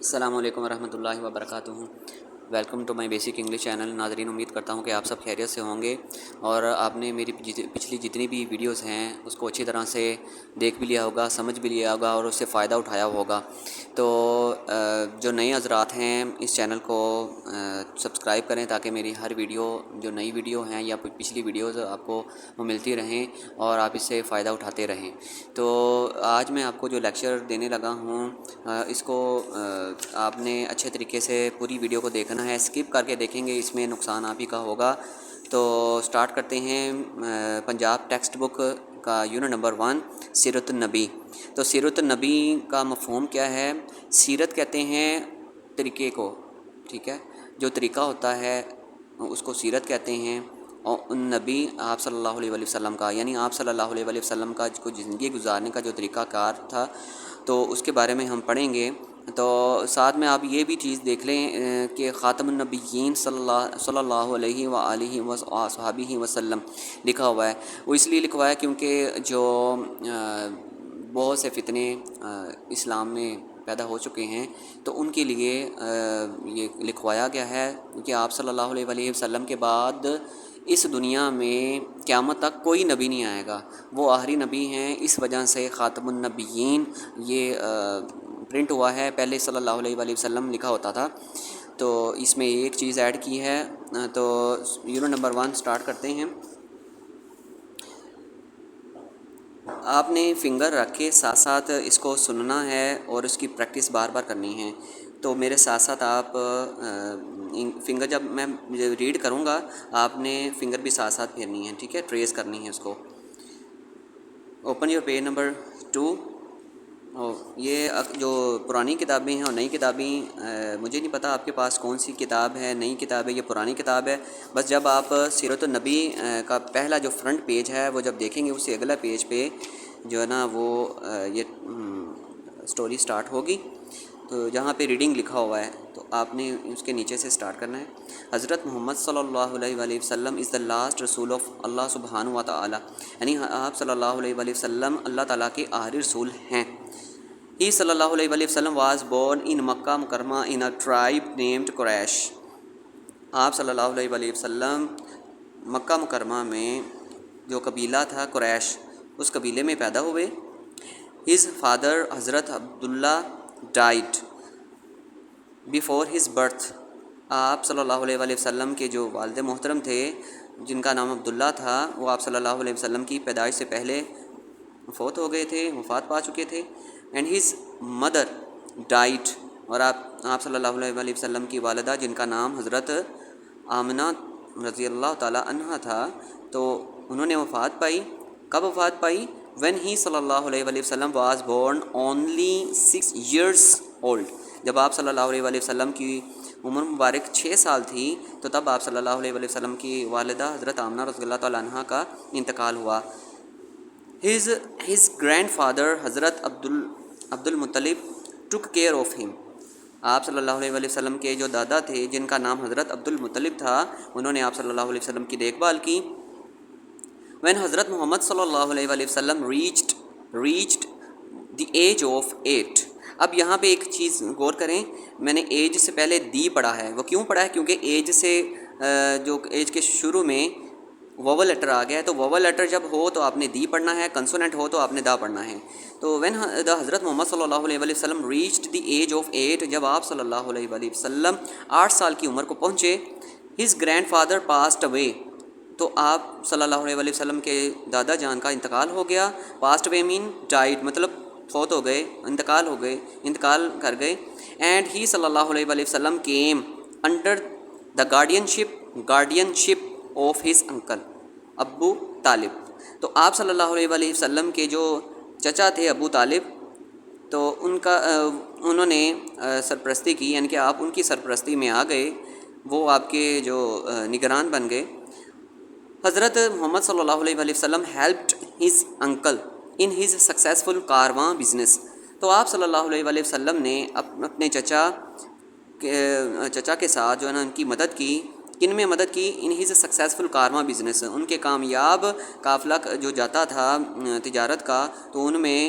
السلام علیکم ورحمۃ اللہ وبرکاتہ۔ Welcome to my basic English channel. ناظرین، امید کرتا ہوں کہ آپ سب خیریت سے ہوں گے اور آپ نے میری پچھلی جتنی بھی ویڈیوز ہیں اس کو اچھی طرح سے دیکھ بھی لیا ہوگا، سمجھ بھی لیا ہوگا اور اس سے فائدہ اٹھایا ہوگا۔ تو جو نئے حضرات ہیں اس چینل کو سبسکرائب کریں تاکہ میری ہر ویڈیو جو نئی ویڈیو ہیں یا پچھلی ویڈیوز آپ کو وہ ملتی رہیں اور آپ اس سے فائدہ اٹھاتے رہیں۔ تو آج میں آپ کو جو لیکچر دینے لگا ہوں اس کو آپ نے اچھے طریقے سے پوری ویڈیو کو دیکھنا ہے، اسکپ کر کے دیکھیں گے اس میں نقصان آپ ہی کا ہوگا۔ تو سٹارٹ کرتے ہیں پنجاب ٹیکسٹ بک کا یونٹ نمبر 1 سیرت النبی۔ تو سیرت النبی کا مفہوم کیا ہے؟ سیرت کہتے ہیں طریقے کو، ٹھیک ہے، جو طریقہ ہوتا ہے اس کو سیرت کہتے ہیں۔ اور نبی آپ صلی اللہ علیہ وسلم کا، یعنی آپ صلی اللہ علیہ وسلم کا جو زندگی گزارنے کا جو طریقہ کار تھا تو اس کے بارے میں ہم پڑھیں گے۔ تو ساتھ میں آپ یہ بھی چیز دیکھ لیں کہ خاتم النبیین صلی اللہ علیہ وآلہ وصحبہ وسلم لکھا ہوا ہے۔ وہ اس لیے لکھا ہوا ہے کیونکہ جو بہت سے فتنے اسلام میں پیدا ہو چکے ہیں تو ان کے لیے یہ لکھوایا گیا ہے کہ آپ صلی اللہ علیہ وآلہ وسلم کے بعد اس دنیا میں قیامت تک کوئی نبی نہیں آئے گا، وہ آخری نبی ہیں۔ اس وجہ سے خاتم النبیین یہ پرنٹ ہوا ہے، پہلے صلی اللہ علیہ وآلہ وسلم لکھا ہوتا تھا، تو اس میں ایک چیز ایڈ کی ہے۔ تو یونٹ نمبر 1 سٹارٹ کرتے ہیں۔ آپ نے فنگر رکھ کے ساتھ ساتھ اس کو سننا ہے اور اس کی پریکٹس بار بار کرنی ہے۔ تو میرے ساتھ ساتھ آپ فنگر جب میں ریڈ کروں گا آپ نے فنگر بھی ساتھ ساتھ پھیرنی ہے، ٹھیک ہے، ٹریس کرنی ہے اس کو۔ Open your page number 2۔ یہ جو پرانی کتابیں ہیں اور نئی کتابیں، مجھے نہیں پتہ آپ کے پاس کون سی کتاب ہے، نئی کتاب ہے یا پرانی کتاب ہے۔ بس جب آپ سیرت النبی کا پہلا جو فرنٹ پیج ہے وہ جب دیکھیں گے اس سے اگلا پیج پہ جو ہے نا وہ یہ سٹوری سٹارٹ ہوگی، تو جہاں پہ ریڈنگ لکھا ہوا ہے تو آپ نے اس کے نیچے سے سٹارٹ کرنا ہے۔ حضرت محمد صلی اللہ علیہ وآلہ وسلم از دا لاسٹ رسول آف اللہ سبحانہ و تعالی، یعنی آپ صلی اللہ علیہ وآلہ وسلم اللہ تعالیٰ کے آخری رسول ہیں۔ He صلی اللہ علیہ وآلہ وسلم was born in مکہ مکرمہ in a tribe named قریش۔ آپ صلی اللہ علیہ وآلہ وسلم مکہ مکرمہ میں جو قبیلہ تھا قریش، اس قبیلے میں پیدا ہوئے۔ His father حضرت عبداللہ died before his birth۔ آپ صلی اللہ علیہ وآلہ وسلم کے جو والد محترم تھے جن کا نام عبداللہ تھا، وہ آپ صلی اللہ علیہ وسلم کی پیدائش سے پہلے فوت ہو گئے تھے، وفات پا چکے تھے۔ اینڈ ہز مدر ڈائٹ، اور آپ صلی اللہ علیہ وآلہ وسلم کی والدہ جن کا نام حضرت آمنہ رضی اللہ تعالی عنہ تھا، تو انہوں نے وفات پائی۔ کب وفات پائی؟ when he صلی اللہ علیہ وآلہ وسلم was born only 6 years old۔ جب آپ صلی اللہ علیہ وآلہ وسلم کی عمر مبارک 6 سال تھی تو تب آپ صلی اللہ علیہ وآلہ وسلم کی والدہ حضرت آمنہ رضی اللہ تعالی عنہ کا انتقال ہوا۔ His grandfather حضرت عبد المطلب took care of him۔ آپ صلی اللہ علیہ وآلہ وسلم کے جو دادا تھے جن کا نام حضرت عبد المطلب تھا، انہوں نے آپ صلی اللہ علیہ وسلم کی دیکھ بھال کی۔ when حضرت محمد صلی اللہ علیہ وآلہ وسلم reached the age of 8۔ اب یہاں پہ ایک چیز غور کریں، میں نے ایج سے پہلے دی پڑھا ہے، وہ کیوں پڑھا ہے؟ کیونکہ ایج سے جو ایج کے شروع میں ووول لیٹر آ گیا ہے، تو ووول لیٹر جب ہو تو آپ نے دی پڑھنا ہے، کنسوننٹ ہو تو آپ نے دا پڑھنا ہے۔ تو when حضرت محمد صلی اللہ علیہ وآلہ وسلم reached the age of 8، جب آپ صلی اللہ علیہ وآلہ وسلم 8 سال کی عمر کو پہنچے، his grandfather passed away، تو آپ صلی اللہ علیہ وآلہ وسلم کے دادا جان کا انتقال ہو گیا۔ passed away mean died، مطلب فوت ہو گئے، انتقال کر گئے۔ and he صلی اللہ علیہ وآلہ وسلم came under the guardianship of his uncle ابو طالب۔ تو آپ صلی اللہ علیہ وآلہ وسلم کے جو چچا تھے ابو طالب، تو انہوں نے سرپرستی کی، یعنی کہ آپ ان کی سرپرستی میں آ گئے، وہ آپ کے جو نگران بن گئے۔ حضرت محمد صلی اللہ علیہ وآلہ وسلم helped his uncle in his successful caravan business. تو آپ صلی اللہ علیہ وآلہ وسلم نے اپنے چچا کے ساتھ جو ہے نا ان کی مدد کی۔ کن میں مدد کی؟ In his successful Karvaan business, ان کے کامیاب قافلہ جو جاتا تھا تجارت کا، تو ان میں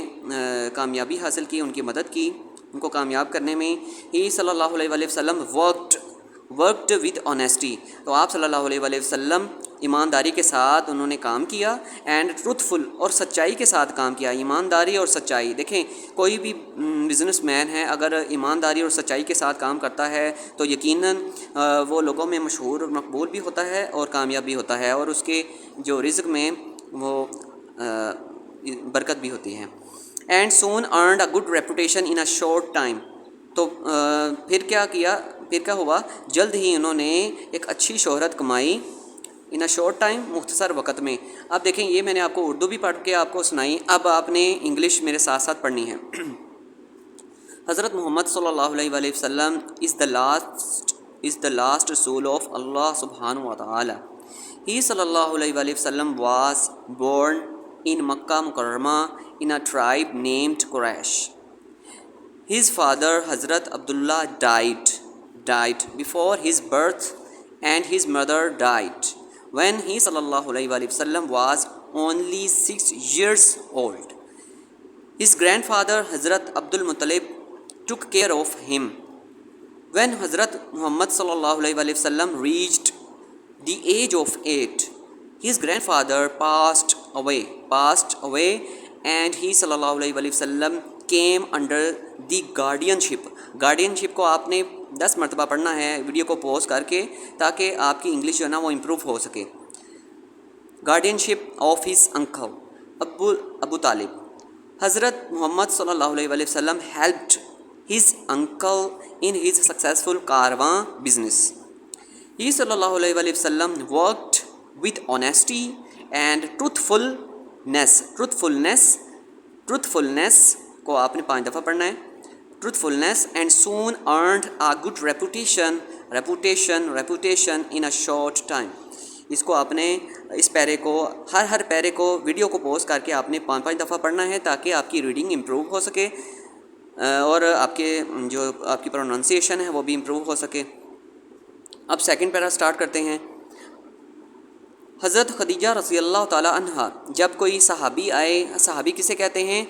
کامیابی حاصل کی، ان کی مدد کی۔ ان کو کامیاب کرنے میں. ہی صلی اللہ علیہ وآلہ وسلم ورکڈ ود آنیسٹی. تو آپ صلی اللہ علیہ وآلہ وسلم ایمانداری کے ساتھ انہوں نے کام کیا. اینڈ ٹروتھفل، اور سچائی کے ساتھ کام کیا. ایمانداری اور سچائی، دیکھیں کوئی بھی بزنس مین ہے اگر ایمانداری اور سچائی کے ساتھ کام کرتا ہے تو یقیناً وہ لوگوں میں مشہور اور مقبول بھی ہوتا ہے اور کامیاب بھی ہوتا ہے، اور اس کے جو رزق میں وہ برکت بھی ہوتی ہے. And soon earned a good reputation in a short time. تو پھر کیا ہوا، جلد ہی انہوں نے ایک اچھی شہرت کمائی ان اے شارٹ ٹائم، مختصر وقت میں. اب دیکھیں یہ میں نے آپ کو اردو بھی پڑھ کے آپ کو سنائی، اب آپ نے انگلش میرے ساتھ ساتھ پڑھنی ہے. حضرت محمد صلی اللہ علیہ وآلہ وسلم is the last رسول of اللہ سبحانہ و تعالی. He صلی اللہ علیہ وآلہ وسلم was born in Makkah Mukarramah in a tribe named Quraysh. His father Hazrat Abdullah died before his birth, and his mother died when he sallallahu alaihi wasallam was only 6 years old. His grandfather Hazrat Abdul Muttalib took care of him. When Hazrat Muhammad sallallahu alaihi wasallam reached the age of 8, his grandfather passed away, and he sallallahu alaihi wasallam came under the guardianship کو آپ نے 10 مرتبہ پڑھنا ہے video کو pose کر کے، تاکہ آپ کی انگلش جو ہے نا وہ امپروو ہو سکے. گارڈینشپ آف ہز انکل ابو طالب. حضرت محمد صلی اللہ علیہ وآلہ وسلم helped his uncle in his successful caravan business. He صلی اللہ علیہ وآلہ وسلم worked with honesty and truthfulness کو آپ نے 5 دفعہ پڑھنا ہے. truthfulness and soon earned a good reputation in a short time. اس کو آپ نے اس پیرے کو ہر پیرے کو ویڈیو کو پوز کر کے آپ نے 5 دفعہ پڑھنا ہے، تاکہ آپ کی ریڈنگ امپروو ہو سکے اور آپ کی پروننسیشن ہے وہ بھی امپروو ہو سکے. اب سیکنڈ پیرا سٹارٹ کرتے ہیں. حضرت خدیجہ رضی اللہ تعالی عنہ، جب کوئی صحابی آئے، صحابی کسے کہتے ہیں؟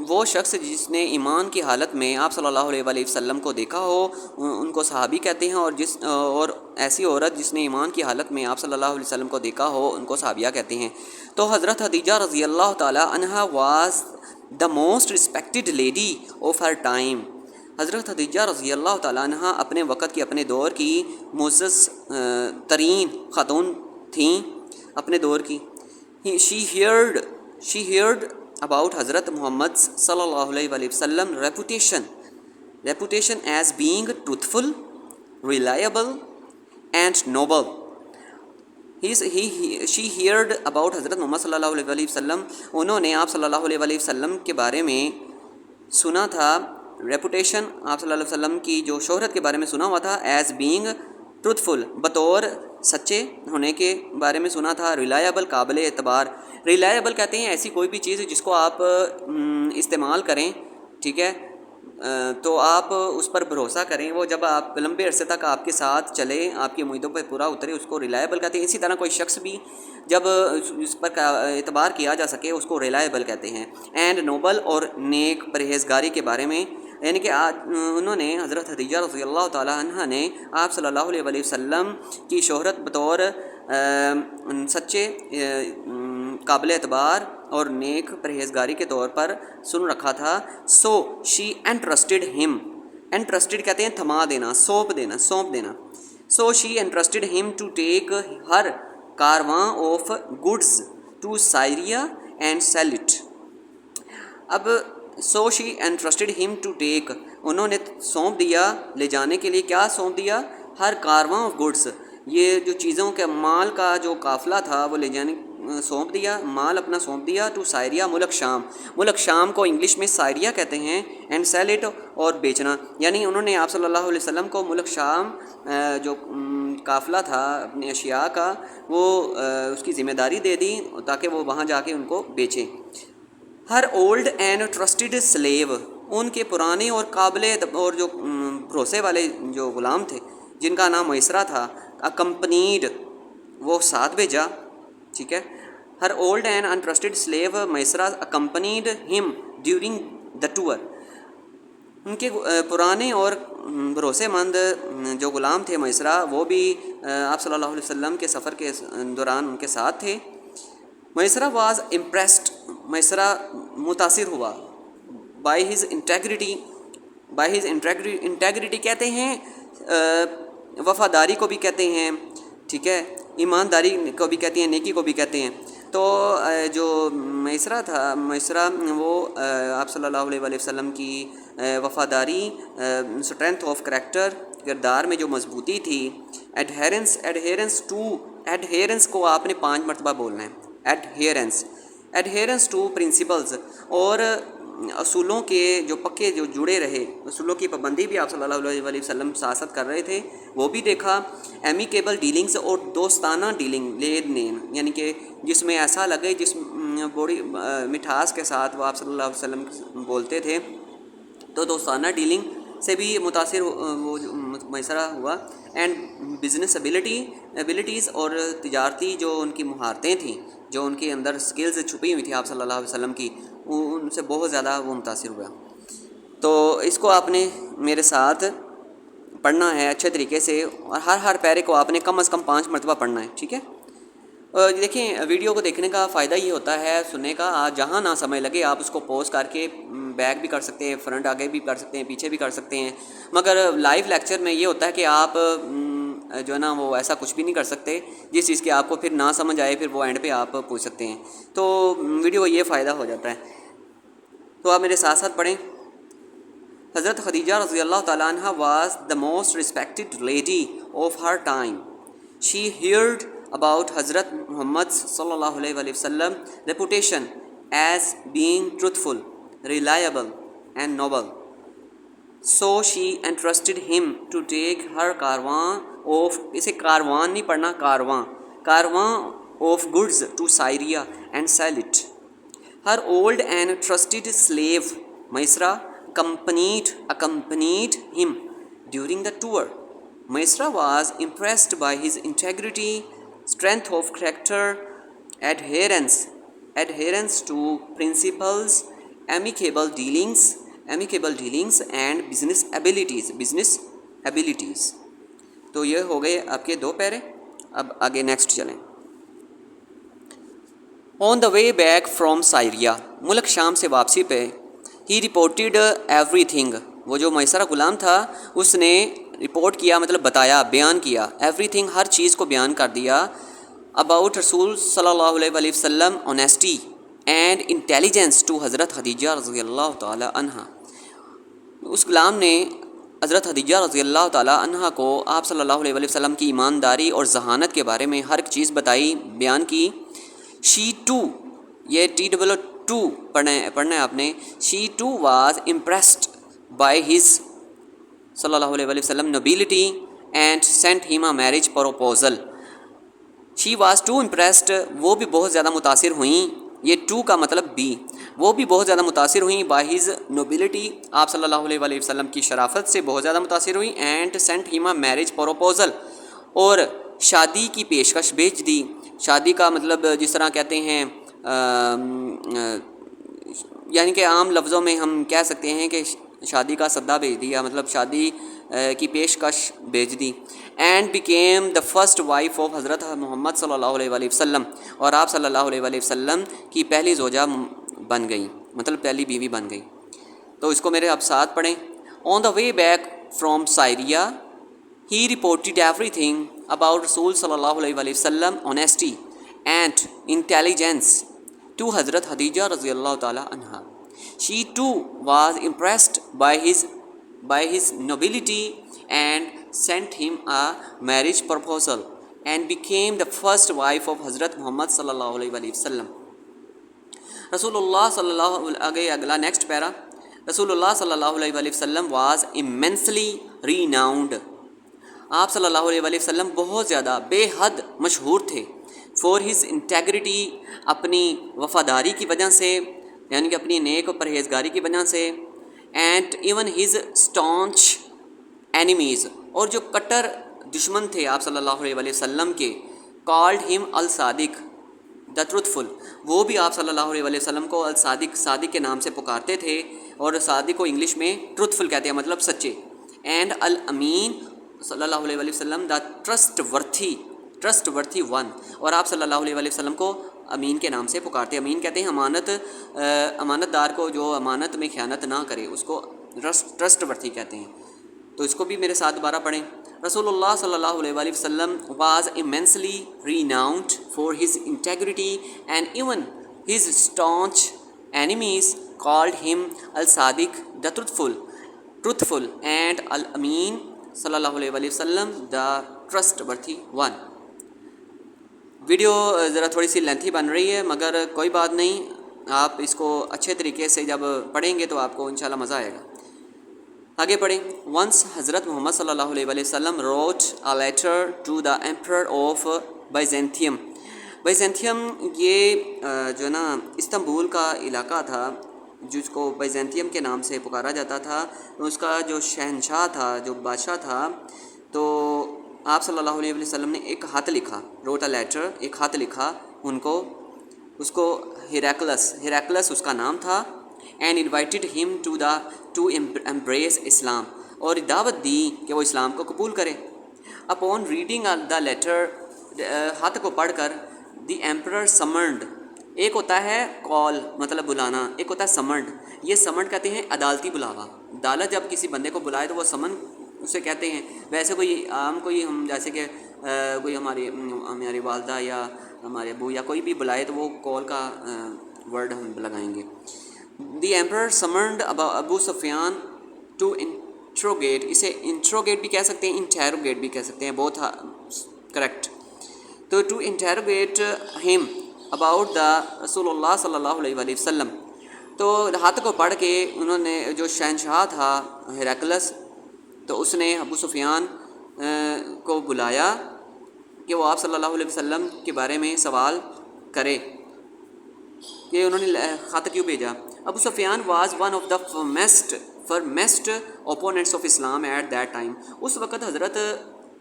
وہ شخص جس نے ایمان کی حالت میں آپ صلی اللہ علیہ وآلہ وسلم کو دیکھا ہو ان کو صحابی کہتے ہیں، اور ایسی عورت جس نے ایمان کی حالت میں آپ صلی اللہ علیہ وسلم کو دیکھا ہو ان کو صحابیہ کہتے ہیں. تو حضرت خدیجہ رضی اللہ تعالی عنہ was the most respected lady of her time. حضرت خدیجہ رضی اللہ تعالی عنہ اپنے وقت کی، اپنے دور کی معزز ترین خاتون تھیں اپنے دور کی. شی ہیئرڈ اباؤٹ حضرت محمد صلی اللہ علیہ وآلہ وسلم reputation as being truthful, reliable and noble. She heard about حضرت محمد صلی اللہ علیہ وآلہ وسلم، انہوں نے آپ صلی اللہ علیہ وآلہ وسلم کے بارے میں سنا تھا. ریپوٹیشن، آپ صلی اللہ علیہ وسلم کی جو شہرت کے بارے میں سنا ہوا تھا. ایز بینگ ٹروتھفل، بطور سچے ہونے کے بارے میں سنا تھا. ریلائبل، قابل اعتبار. ریلائبل کہتے ہیں ایسی کوئی بھی چیز جس کو آپ استعمال کریں، ٹھیک ہے، تو آپ اس پر بھروسہ کریں، وہ جب آپ لمبے عرصے تک آپ کے ساتھ چلے، آپ کی امیدوں پہ پورا اترے، اس کو ریلائبل کہتے ہیں. اسی طرح کوئی شخص بھی جب اس پر اعتبار کیا جا سکے اس کو ریلائبل کہتے ہیں. اینڈ نوبل، اور نیک پرہیزگاری کے بارے میں، یعنی کہ انہوں نے حضرت خدیجہ رضی اللہ تعالی عنہ نے آپ صلی اللہ علیہ وآلہ وسلم کی شہرت بطور سچے، قابل اعتبار اور نیک پرہیزگاری کے طور پر سن رکھا تھا. سو شی انٹرسٹڈ ہم، انٹرسٹڈ کہتے ہیں تھما دینا، سونپ دینا. So she interested him to take her caravan of goods to Syria and sell it. اب so she interested him to ٹیک، انہوں نے سونپ دیا لے جانے کے لیے. کیا سونپ دیا؟ ہر کارواں آف گڈس، یہ جو چیزوں کے مال کا جو قافلہ تھا وہ لے جانے سونپ دیا، مال اپنا سونپ دیا. ٹو سائریا، ملک شام کو انگلش میں سائریا کہتے ہیں. اینڈ سیل اٹ، اور بیچنا. یعنی انہوں نے آپ صلی اللہ علیہ وسلم کو ملک شام جو قافلہ تھا اپنی اشیاء کا، وہ اس کی ذمہ داری دے دی تاکہ وہ وہاں جا کے ان کو بیچیں. ہر اولڈ اینڈ ٹرسٹڈ سلیو، ان کے پرانے اور قابل اور جو بھروسے والے جو غلام تھے جن کا نام میسرہ تھا. اکمپنیڈ، وہ ساتھ بھیجا، ٹھیک ہے. Her old and interested slave Maysarah accompanied him during the tour. ان کے پرانے اور بھروسے مند جو غلام تھے میسرہ، وہ بھی آپ صلی اللہ علیہ وسلم کے سفر کے دوران ان کے ساتھ تھے. میسرہ واز امپریسڈ، میسرہ متاثر ہوا، by his integrity, by his integrity کہتے ہیں وفاداری کو بھی کہتے ہیں، ٹھیک ہے، ایمانداری کو بھی کہتے ہیں، نیکی کو بھی کہتے ہیں. تو جو میسرہ تھا، میسرہ وہ آپ صلی اللہ علیہ وسلم کی وفاداری، اسٹرینتھ آف کریکٹر، کردار میں جو مضبوطی تھی، ایڈہیرنس کو آپ نے 5 مرتبہ بولنا ہے. ایڈہیرنس ٹو پرنسپلز، اور اصولوں کے جو پکے جو جڑے رہے، اصولوں کی پابندی بھی آپ صلی اللہ علیہ وسلم سیاست کر رہے تھے، وہ بھی دیکھا. ایمیکیبل ڈیلنگس، اور دوستانہ ڈیلنگ، لین دین، یعنی کہ جس میں ایسا لگے، جس بڑی مٹھاس کے ساتھ وہ آپ صلی اللہ علیہ وسلم بولتے تھے، تو دوستانہ ڈیلنگ سے بھی متاثر وہ میسرہ ہوا. اینڈ بزنس ایبلٹیز، اور تجارتی جو ان کی مہارتیں تھیں، جو ان کے اندر سکلز چھپی ہوئی تھی آپ صلی اللہ علیہ وسلم کی، ان سے بہت زیادہ وہ متاثر ہوا. تو اس کو آپ نے میرے ساتھ پڑھنا ہے اچھے طریقے سے، اور ہر پیرے کو آپ نے کم از کم 5 مرتبہ پڑھنا ہے، ٹھیک ہے. دیکھیں، ویڈیو کو دیکھنے کا فائدہ یہ ہوتا ہے، سننے کا، جہاں نہ سمجھ لگے آپ اس کو پوز کر کے بیک بھی کر سکتے ہیں، فرنٹ آگے بھی کر سکتے ہیں، پیچھے بھی کر سکتے ہیں. مگر لائیو لیکچر میں یہ ہوتا ہے کہ آپ جو ہے نا وہ ایسا کچھ بھی نہیں کر سکتے، جس چیز کی آپ کو پھر نہ سمجھ آئے پھر وہ اینڈ پہ آپ پوچھ سکتے ہیں. تو ویڈیو کو یہ فائدہ ہو جاتا ہے. تو آپ میرے ساتھ ساتھ پڑھیں. حضرت خدیجہ رضی اللہ تعالیٰ عنہ was the most respected lady of her time. She heard about Hazrat Muhammad sallallahu alayhi wa sallam reputation as being truthful, reliable and noble. So she entrusted him to take her caravan of، اسے کاروان نہیں پڑھنا، کاروان of goods to Syria and sell it. Her old and trusted slave Maisra accompanied him during the tour. Maisra was impressed by his integrity, strength of character, adherence to principles, amicable dealings and business abilities. تو یہ ہو گئے آپ کے 2 پیرے. اب آگے next چلیں. آن the way back from سائریا، ملک شام سے واپسی پہ، ہی رپورٹڈ ایوری تھنگ، وہ جو میسرہ غلام تھا اس نے رپورٹ کیا، مطلب بتایا، بیان کیا، ایوری تھنگ، ہر چیز کو بیان کر دیا، اباؤٹ رسول صلی اللہ علیہ وسلم، آنیسٹی اینڈ انٹیلیجنس ٹو حضرت خدیجہ رضی اللہ تعالیٰ عنہ. اس غلام نے حضرت خدیجہ رضی اللہ تعالیٰ عنہ کو آپ صلی اللہ علیہ وسلم کی ایمانداری اور ذہانت کے بارے میں ہر چیز بتائی، بیان کی. شی ٹو، یہ TW2 پڑھنا ہے آپ نے. She too was impressed by his صلی اللہ علیہ وسلم nobility and sent him a marriage proposal. She was too impressed, وہ بھی بہت زیادہ متاثر ہوئیں، یہ 2 کا مطلب بھی، وہ بھی بہت زیادہ متاثر ہوئیں، بائی ہز نوبیلٹی، آپ صلی اللہ علیہ وسلم کی شرافت سے بہت زیادہ متاثر ہوئیں، and sent him a marriage proposal, اور شادی کی پیشکش بھیج دی. شادی کا مطلب جس طرح کہتے ہیں، یعنی کہ عام لفظوں میں ہم کہہ سکتے ہیں کہ شادی کا سدا بھیج دیا، مطلب شادی کی پیشکش بھیج دی. And became the first wife of حضرت محمد صلی اللہ علیہ وسلم، اور آپ صلی اللہ علیہ وسلم کی پہلی زوجہ بن گئی، مطلب پہلی بیوی بن گئی. تو اس کو میرے آپ ساتھ پڑھیں. On the way back from Syria he reported everything about رسول صلی اللہ علیہ وسلم، آنیسٹی اینڈ انٹیلیجنس ٹو حضرت خدیجہ رضی اللہ تعالیٰ عنہ. She too was impressed by his nobility and sent him a marriage proposal and became the first wife of Hazrat Muhammad صلی اللہ علیہ وسلم. رسول اللہ صلی اللہ اگلا نیکسٹ پیرا. رسول اللہ صلی اللہ علیہ وسلم was immensely renowned. آپ صلی اللہ علیہ وسلم بہت زیادہ بے حد مشہور تھے. فور ہز انٹیگریٹی، اپنی وفاداری کی وجہ سے، یعنی کہ اپنی نیک و پرہیزگاری کی وجہ سے. And even his staunch enemies, اور جو کٹر دشمن تھے آپ صلی اللہ علیہ وسلم کے، کالڈ ہم الصادق، دا ٹروتھفل، وہ بھی آپ صلی اللہ علیہ وسلم کو الصادق، صادق کے نام سے پکارتے تھے، اور صادق کو انگلش میں ٹروتھفل کہتے ہیں، مطلب سچے. اینڈ الامین صلی اللہ علیہ وسلم دا ٹرسٹ ورتھی ون، اور آپ صلی اللہ علیہ وسلم کو امین کے نام سے پکارتے ہیں. امین کہتے ہیں امانت دار کو جو امانت میں خیانت نہ کرے، اس کو ٹرسٹ ورتھی کہتے ہیں. تو اس کو بھی میرے ساتھ دوبارہ پڑھیں. رسول اللہ صلی اللہ علیہ وآلہ وسلم was immensely renowned for his integrity, and even his staunch enemies called him al-Sadiq, the truthful, and al-Amin صلی اللہ علیہ وآلہ وسلم the trustworthy one. ویڈیو ذرا تھوڑی سی لینتھی بن رہی ہے، مگر کوئی بات نہیں، آپ اس کو اچھے طریقے سے جب پڑھیں گے تو آپ کو انشاءاللہ مزہ آئے گا. آگے پڑھیں. ونس حضرت محمد صلی اللہ علیہ وآلہ وسلم wrote a letter to the emperor of Byzantium. بیزنتیم یہ جو ہے نا استنبول کا علاقہ تھا، جس کو بیزنتیم کے نام سے پکارا جاتا تھا. اس کا جو شہنشاہ تھا، جو بادشاہ تھا، تو آپ صلی اللہ علیہ وسلم نے ایک خط لکھا، wrote a letter، ایک خط لکھا اس کو ہیراکلس اس کا نام تھا. and invited him to embrace Islam، اور دعوت دی کہ وہ اسلام کو قبول کرے. upon reading the letter، خط کو پڑھ کر، the emperor summoned، ایک ہوتا ہے کال مطلب بلانا، ایک ہوتا ہے سمنڈ. یہ سمنڈ کہتے ہیں عدالتی بلاوا. عدالت جب کسی بندے کو بلائے تو وہ سمن اسے کہتے ہیں. ویسے کوئی ہم جیسے کہ کوئی ہماری والدہ یا ہمارے ابو یا کوئی بھی بلائے تو وہ کال کا ورڈ ہم لگائیں گے. The emperor summoned Abu Sufyan to interrogate, اسے انٹروگیٹ بھی کہہ سکتے ہیں، انٹیروگیٹ بھی کہہ سکتے ہیں، بہت کریکٹ. تو ٹو انٹیروگیٹ ہم اباؤٹ دا رسول اللہ صلی اللہ علیہ وآلہ وسلم. تو خط کو پڑھ کے انہوں نے، جو شہنشاہ تھا ہیراکلس، تو اس نے ابو سفیان کو بلایا کہ وہ آپ صلی اللہ علیہ وسلم کے بارے میں سوال کرے کہ انہوں نے خط کیوں بھیجا. Abu Sufyan was one of the firmest opponents of Islam at that time. اس وقت حضرت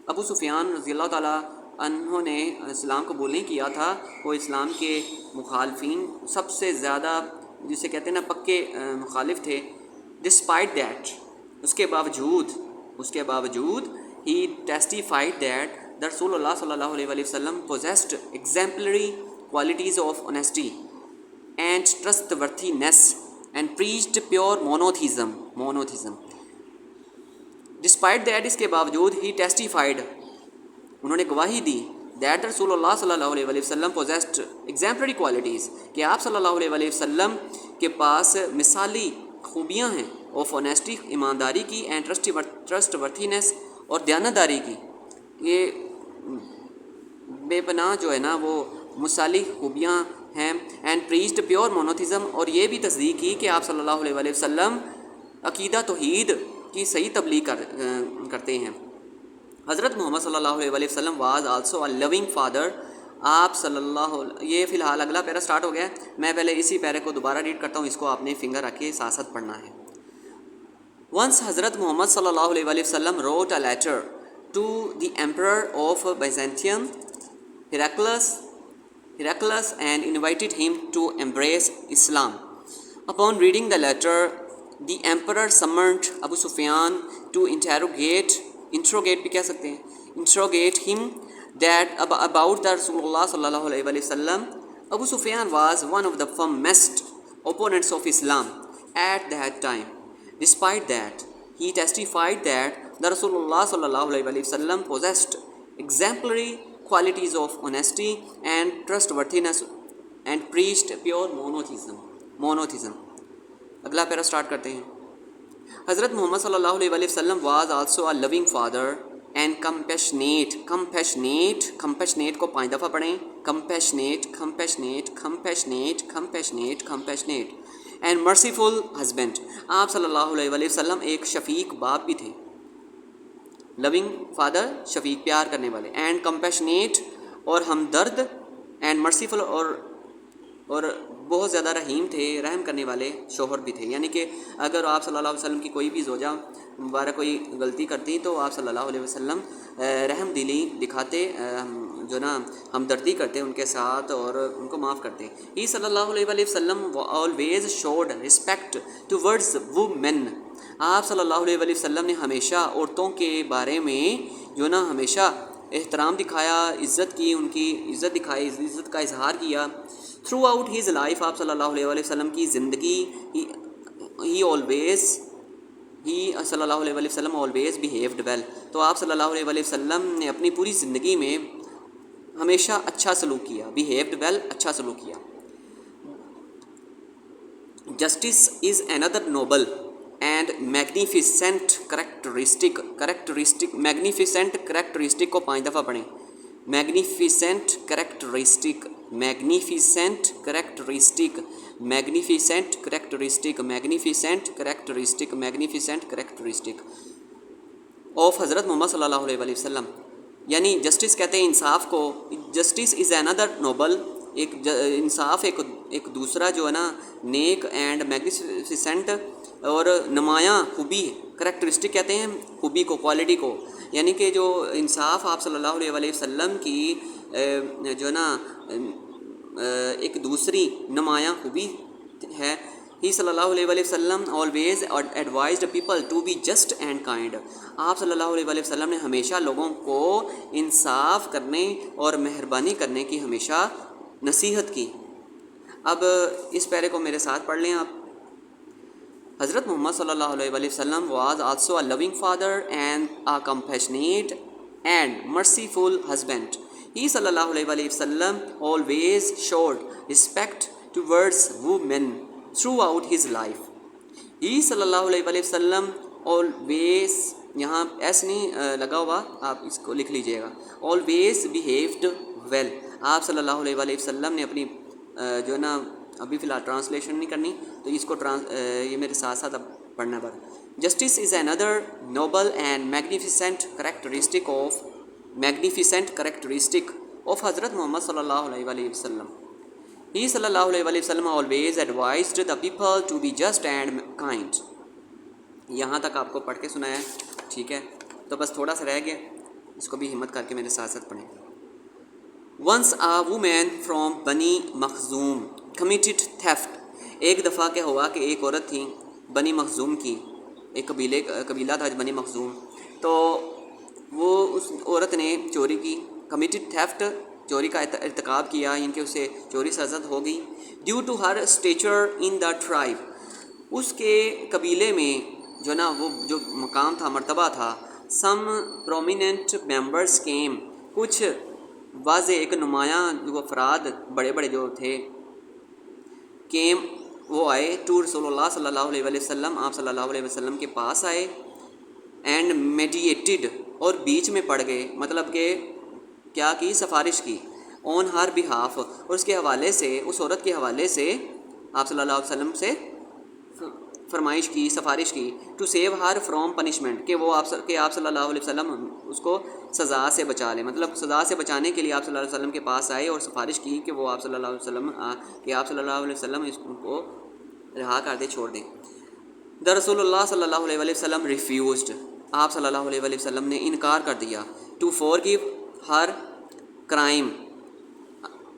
ابو سفیان رضی اللہ تعالیٰ انہوں نے اسلام قبول نہیں کیا تھا. وہ اسلام کے مخالفین سب سے زیادہ، جسے کہتے ہیں نا پکے مخالف تھے. ڈسپائٹ دیٹ، اس کے باوجود ہی ٹیسٹیفائڈ دیٹ دا رسول اللہ صلی اللہ علیہ وآلہ وسلم possessed exemplary qualities of honesty and trustworthiness and preached pure monotheism. Despite that، اس کے باوجود ہی testified، انہوں نے گواہی دی، that رسول اللہ صلی اللہ علیہ وآلہ وسلم possessed exemplary qualities، کہ آپ صلی اللہ علیہ وآلہ وسلم کے پاس مثالی خوبیاں ہیں، of honesty، ایمانداری کی، and trustworthiness، اور دیانتداری کی. یہ بے پناہ جو ہے نا وہ مثالی خوبیاں ہیں. اینڈ پریچڈ پیور مونوتھزم، اور یہ بھی تصدیق کی کہ آپ صلی اللہ علیہ وآلہ وسلم عقیدہ توحید کی صحیح تبلیغ کرتے ہیں. حضرت محمد صلی اللہ علیہ وآلہ وسلم was also a loving father. آپ صلی اللہ یہ فی الحال اگلا پیرا سٹارٹ ہو گیا ہے. میں پہلے اسی پیرے کو دوبارہ ریڈ کرتا ہوں، اس کو آپ نے فنگر رکھ کے ساتھ ساتھ پڑھنا ہے. ونس حضرت محمد صلی اللہ علیہ وآلہ وسلم wrote a letter to the emperor of Byzantium, Heraclius, and invited him to embrace Islam. Upon reading the letter, the emperor summoned Abu Sufyan to interrogate بھی کہہ سکتے ہیں، interrogate him that about the Rasulullah sallallahu alaihi wasallam. Abu Sufyan was one of the firmest opponents of Islam at that time. Despite that, he testified that the Rasulullah sallallahu alaihi wasallam possessed exemplary qualities of honesty and trustworthiness and preached pure monotheism. اگلا پیرا start کرتے ہیں. حضرت Muhammad صلی اللہ علیہ وآلہ وسلم was also a loving father and compassionate کو 5 دفعہ پڑھیں. compassionate and merciful husband. آپ صلی اللہ علیہ وآلہ وسلم ایک شفیق باپ بھی تھے. لونگ فادر، شفیق پیار کرنے والے، اینڈ کمپیشنیٹ اور ہمدرد، اینڈ مرسیفل اور بہت زیادہ رحیم تھے، رحم کرنے والے شوہر بھی تھے. یعنی کہ اگر آپ صلی اللہ علیہ وسلم کی کوئی بھی زوجہ مبارک کوئی غلطی کرتی تو آپ صلی اللہ علیہ وسلم رحم دلی دکھاتے، جو نا ہمدردی کرتے ان کے ساتھ اور ان کو معاف کرتے. ہی صلی اللہ علیہ وآلہ وسلم always showed respect towards women. آپ صلی اللہ علیہ وآلہ وسلم نے ہمیشہ عورتوں کے بارے میں جو نا ہمیشہ احترام دکھایا، عزت کی، ان کی عزت دکھائی، عزت کا اظہار کیا. تھرو آؤٹ ہیز لائف، آپ صلی اللہ علیہ وآلہ وسلم کی زندگی، ہی صلی اللہ علیہ وآلہ وسلم آلویز بیہیوڈ ویل. تو آپ صلی اللہ علیہ وآلہ وسلم نے اپنی پوری زندگی میں ہمیشہ اچھا سلوک کیا، بیہیوڈ ویل، اچھا سلوک کیا. Justice is another Nobel and magnificent characteristic magnificent characteristic کو 5 دفعہ پڑھیں. Magnificent characteristic, magnificent characteristic, magnificent characteristic, magnificent characteristic, magnificent characteristic of حضرت محمد صلی اللہ علیہ وآلہ وسلم. یعنی جسٹس کہتے ہیں انصاف کو. جسٹس از اندر نوبل، ایک انصاف ایک دوسرا جو ہے نا نیک، اینڈ میگنیفیسنٹ اور نمایاں خوبی. کریکٹرسٹک کہتے ہیں خوبی کو، کوالٹی کو. یعنی کہ جو انصاف آپ صلی اللہ علیہ وآلہ وسلم کی جو نا ایک دوسری نمایاں خوبی ہے. ہی صلی اللہ علیہ وآلہ وسلم always advised people to be just and kind. آپ صلی اللہ علیہ وآلہ وسلم نے ہمیشہ لوگوں کو انصاف کرنے اور مہربانی کرنے کی ہمیشہ نصیحت کی. اب اس پیرے کو میرے ساتھ پڑھ لیں آپ. حضرت محمد صلی اللہ علیہ وآلہ وسلم was also a loving father and a compassionate and merciful husband. He صلی اللہ علیہ وآلہ وسلم always showed respect towards women throughout his life. He صلی اللہ علیہ وآلہ وسلم آلویز، یہاں ایس نہیں لگا ہوا، آپ اس کو لکھ لیجئے گا، آلویز بیہیوڈ ویل. آپ صلی اللہ علیہ وآلہ وسلم نے اپنی جو ہے نا ابھی فی الحال ٹرانسلیشن نہیں کرنی تو اس کو یہ میرے ساتھ ساتھ اب پڑھنا پڑا. Justice is another Nobel and magnificent characteristic of حضرت محمد صلی اللہ علیہ وآلہ وسلم. ہی صلی اللہ علیہ وآلہ وسلم always advised the people to be just and kind. یہاں تک آپ کو پڑھ کے سنایا ہے، ٹھیک ہے. تو بس تھوڑا سا رہ گیا، اس کو بھی ہمت کر کے میرے ساتھ ساتھ پڑھیں. ونس آ وومین فرام بنی مخزوم کمیٹڈ تھیفٹ. ایک دفعہ کیا ہوا کہ ایک عورت تھی بنی مخزوم کی، ایک قبیلہ تھا بنی مخزوم. تو وہ اس عورت نے چوری کی، کمیٹڈ تھیفٹ، چوری کا ارتکاب کیا، یعنی کہ اسے چوری سرزد ہو گئی. Due to her stature in the tribe, اس کے قبیلے میں جو نا وہ جو مقام تھا، مرتبہ تھا. سم پرومیننٹ ممبرس کیم، کچھ واضح ایک نمایاں جو افراد بڑے بڑے جو تھے، کیم وہ آئے، ٹو رسول اللہ صلی اللہ علیہ وآلہ وسلم، آپ صلی اللہ علیہ وسلم کے پاس آئے. اینڈ میڈیٹڈ، اور بیچ میں پڑ گئے، مطلب کہ کیا کی، سفارش کی. آن ہر بہاف، اور اس کے حوالے سے، اس عورت کے حوالے سے آپ صلی اللہ علیہ وسلم سے فرمائش کی، سفارش کی. To save her from punishment, کہ وہ آپ صلی اللہ علیہ وسلم اس کو سزا سے بچا لیں. مطلب سزا سے بچانے کے لیے آپ صلی اللہ علیہ وسلم کے پاس آئے اور سفارش کی کہ وہ آپ صلی اللہ علیہ وسلم اس کو رہا کر دے، چھوڑ دیں. دا رسول اللہ صلی اللہ علیہ وسلم ریفیوزڈ، آپ صلی اللہ علیہ وسلم نے انکار کر دیا. To forgive her crime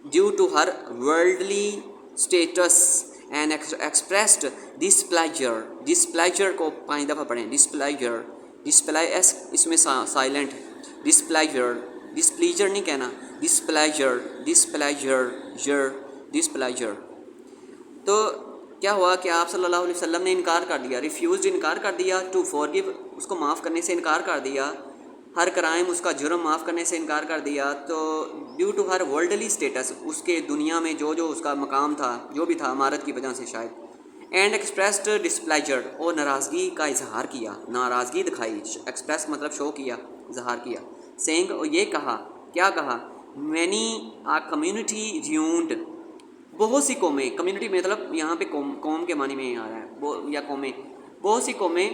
due to her worldly status and expressed displeasure کو 5 دفعہ پڑھیں. ڈسپلیجر اس میں سائلنٹ، ڈسپلیجر نہیں کہنا، ڈسپلیجر. تو کیا ہوا کہ آپ صلی اللہ علیہ وسلم نے انکار کر دیا، ریفیوزڈ، انکار کر دیا. ٹو فورگیو، اس کو معاف کرنے سے انکار کر دیا. ہر کرائم، اس کا جرم معاف کرنے سے انکار کر دیا. تو due to her worldly status, اس کے دنیا میں جو اس کا مقام تھا، جو بھی تھا، امارت کی وجہ سے شاید. اینڈ ایکسپریسڈ ڈسپلیجر، اور ناراضگی کا اظہار کیا، ناراضگی دکھائی. ایکسپریس مطلب شو کیا، اظہار کیا. سینگ، اور یہ کہا، کیا کہا، مینی آ کمیونٹی ریونڈ، بہت سی قومیں، کمیونٹی مطلب یہاں پہ قوم کے معنی میں آ رہا ہے، یا قومیں، بہت سی قومیں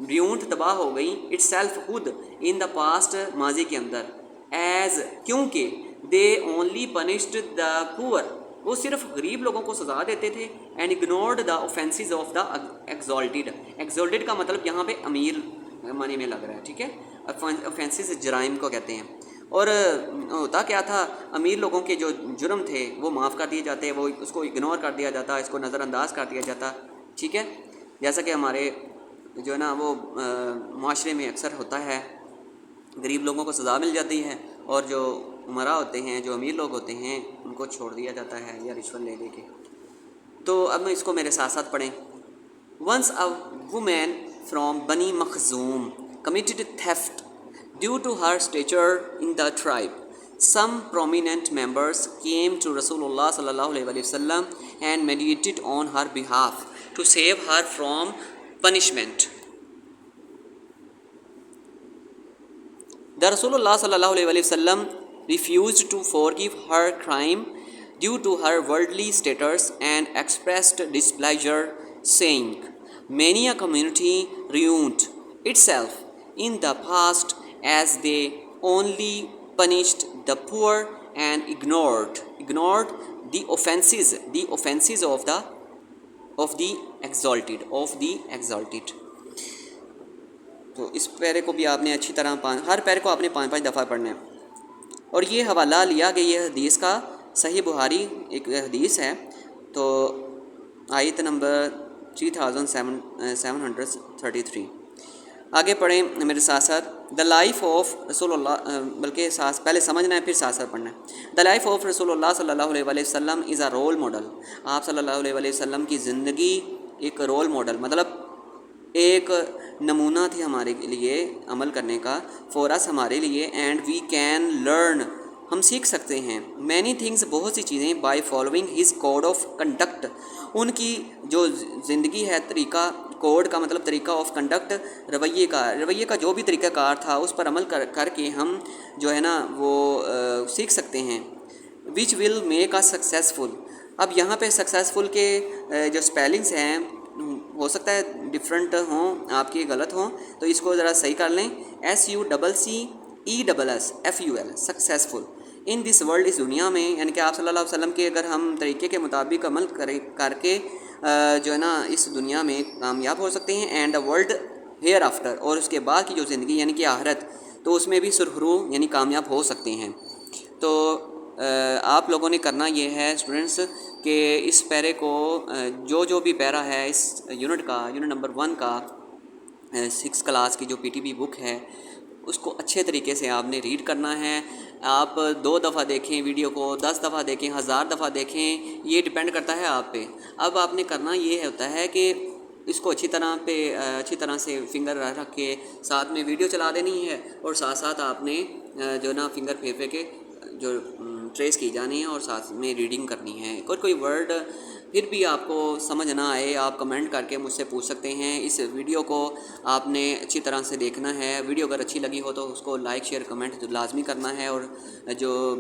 ریونڈ، تباہ ہو گئیں. اٹ سیلف، خود، ان دا پاسٹ، ماضی کے اندر. ایز، کیونکہ دے اونلی پنشڈ دا پور، وہ صرف غریب لوگوں کو سزا دیتے تھے. And ignored the offences of the exalted. Exalted کا مطلب یہاں پہ امیر معنی میں لگ رہا ہے، ٹھیک ہے. اوفینسز جرائم کو کہتے ہیں. اور ہوتا کیا تھا، امیر لوگوں کے جو جرم تھے وہ معاف کر دیے جاتے، وہ اس کو اگنور کر دیا جاتا، اس کو نظر انداز کر دیا جاتا، ٹھیک ہے، جیسا کہ ہمارے جو ہے نا وہ معاشرے میں اکثر ہوتا ہے، غریب لوگوں کو سزا مل جاتی ہے اور جو عمرا ہوتے ہیں، جو امیر لوگ ہوتے ہیں، ان کو چھوڑ دیا جاتا ہے یا رشوت لے لے کے۔ تو اب میں اس کو میرے ساتھ ساتھ پڑھیں۔ Once a woman from Bani Makhzum committed theft due to her stature in the tribe. Some prominent members came to Rasulullah sallallahu alaihi wasallam and mediated on her behalf to save her from punishment. The Rasulullah sallallahu alaihi wasallam refused to forgive her crime due to her worldly status and expressed displeasure, saying, "Many a community ruined itself in the past as they only punished the poor and ignored the offenses of the exalted." تو اس پیرے کو بھی آپ نے اچھی طرح ہر پیرے کو آپ نے 5 دفعہ پڑھنا ہے۔ اور یہ حوالہ لیا کہ یہ حدیث کا صحیح بخاری ایک حدیث ہے، تو آیت نمبر 3733۔ آگے پڑھیں میرے ساتھ ساتھ۔ دا لائف آف رسول اللہ، بلکہ پہلے سمجھنا ہے پھر ساتھ ساتھ پڑھنا ہے۔ دا لائف آف رسول اللہ صلی اللہ علیہ وسلم از اے رول ماڈل۔ آپ صلی اللہ علیہ وسلم کی زندگی ایک رول ماڈل، مطلب ایک نمونہ تھی ہمارے لیے عمل کرنے کا، فور اس ہمارے لیے، اینڈ وی کین لرن، ہم سیکھ سکتے ہیں، مینی تھنگس، بہت سی چیزیں، by following his code of conduct, ان کی جو زندگی ہے، طریقہ، کوڈ کا مطلب طریقہ آف کنڈکٹ، رویے کا جو بھی طریقہ کار تھا اس پر عمل کر کے ہم جو ہے نا وہ سیکھ سکتے ہیں، وچ ول میک اس سکسیزفل۔ اب یہاں پہ سکسیزفل کے جو اسپیلنگس ہیں ہو سکتا ہے ڈفرینٹ ہوں، آپ کی غلط ہوں، تو اس کو ذرا صحیح کر لیں۔ SUCCESSFUL، successful in this world, اس دنیا میں، یعنی کہ آپ صلی اللہ علیہ وسلم کے اگر ہم طریقے کے مطابق عمل کر کے جو ہے نا اس دنیا میں کامیاب ہو سکتے ہیں، and the world hereafter, اور اس کے بعد کی جو زندگی یعنی کہ آخرت، تو اس میں بھی سرخرو یعنی کامیاب ہو سکتے ہیں۔ تو آپ لوگوں نے کرنا یہ ہے اسٹوڈنٹس کہ اس پیرے کو جو بھی پیرا ہے اس یونٹ نمبر 1 کا 6 کلاس کی جو PTB بک ہے، اس کو اچھے طریقے سے آپ نے ریڈ کرنا ہے۔ آپ 2 دفعہ دیکھیں ویڈیو کو، 10 دفعہ دیکھیں، 1000 دفعہ دیکھیں، یہ ڈیپینڈ کرتا ہے آپ پہ۔ اب آپ نے کرنا یہ ہوتا ہے کہ اس کو اچھی طرح سے فنگر رکھ کے ساتھ میں ویڈیو چلا دینی ہے، اور ساتھ ساتھ آپ نے جو نا فنگر پھیر کے جو ٹریس کی جانی ہے اور ساتھ میں ریڈنگ کرنی ہے۔ کوئی ورڈ پھر بھی آپ کو سمجھ نہ آئے، آپ کمنٹ کر کے مجھ سے پوچھ سکتے ہیں۔ اس ویڈیو کو آپ نے اچھی طرح سے دیکھنا ہے۔ ویڈیو اگر اچھی لگی ہو تو اس کو لائک، شیئر، کمنٹ لازمی کرنا ہے، اور جو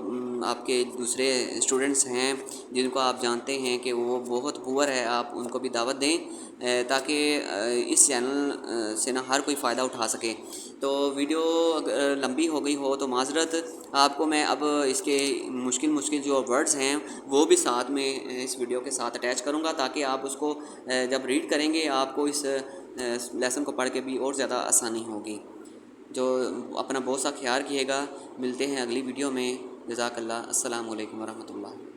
آپ کے دوسرے اسٹوڈنٹس ہیں جن کو آپ جانتے ہیں کہ وہ بہت پور ہے، آپ ان کو بھی دعوت دیں تاکہ اس چینل سے نہ ہر کوئی فائدہ اٹھا سکے۔ تو ویڈیو اگر لمبی ہو گئی ہو تو معذرت، آپ کو میں اب اس کے مشکل جو ورڈز ہیں وہ بھی ساتھ میں اس ویڈیو کے ساتھ اٹیچ کروں گا، تاکہ آپ اس کو جب ریڈ کریں گے آپ کو اس لیسن کو پڑھ کے بھی اور زیادہ آسانی ہوگی۔ جو اپنا بہت سا خیال کیے گا، ملتے ہیں اگلی ویڈیو میں۔ جزاک اللہ، السلام علیکم ورحمۃ اللہ۔